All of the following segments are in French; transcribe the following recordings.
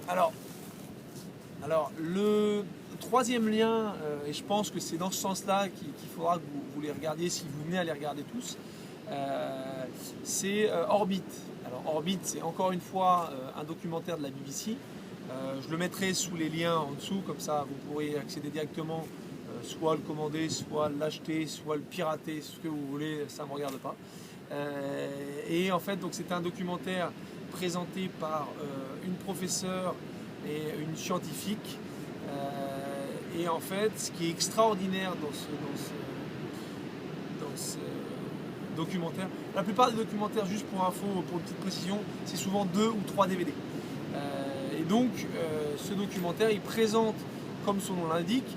Alors, le troisième lien, et je pense que c'est dans ce sens-là qu'il faudra que vous les regardiez si vous venez à les regarder tous, c'est Orbit. Alors Orbit, c'est encore une fois un documentaire de la BBC. Je le mettrai sous les liens en dessous, comme ça vous pourrez accéder directement, soit le commander, soit l'acheter, soit le pirater, ce que vous voulez, ça ne me regarde pas. Et en fait, donc c'est un documentaire présenté par une professeure et une scientifique. Et en fait, ce qui est extraordinaire dans ce documentaire, la plupart des documentaires, juste pour info, pour une petite précision, c'est souvent 2 ou 3 DVD. Et donc, ce documentaire, il présente, comme son nom l'indique,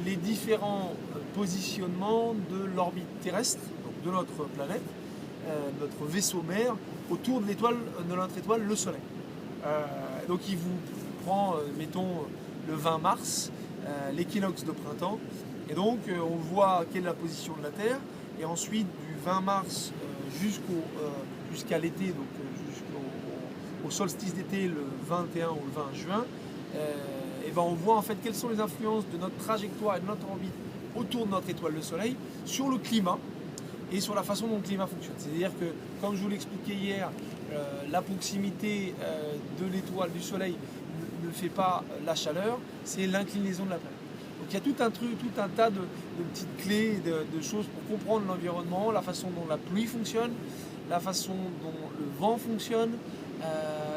les différents positionnements de l'orbite terrestre, donc de notre planète, notre vaisseau mère, autour de l'étoile, de notre étoile, le Soleil. Donc il vous prend, mettons, le 20 mars, l'équinoxe de printemps, et donc on voit quelle est la position de la Terre, et ensuite du 20 mars jusqu'à l'été, donc jusqu'au solstice d'été, le 21 ou le 20 juin, et ben on voit en fait quelles sont les influences de notre trajectoire et de notre orbite autour de notre étoile le Soleil sur le climat et sur la façon dont le climat fonctionne. C'est-à-dire que, comme je vous l'expliquais hier, la proximité de l'étoile du Soleil ne fait pas la chaleur, c'est l'inclinaison de la planète. Donc il y a tout un tas de petites clés, de choses pour comprendre l'environnement, la façon dont la pluie fonctionne, la façon dont le vent fonctionne,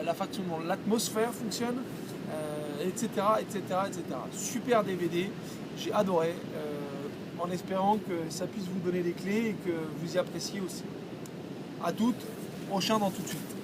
la façon dont l'atmosphère fonctionne, etc., etc., etc. Super DVD, j'ai adoré, en espérant que ça puisse vous donner des clés et que vous y appréciez aussi. A toutes, prochain dans tout de suite.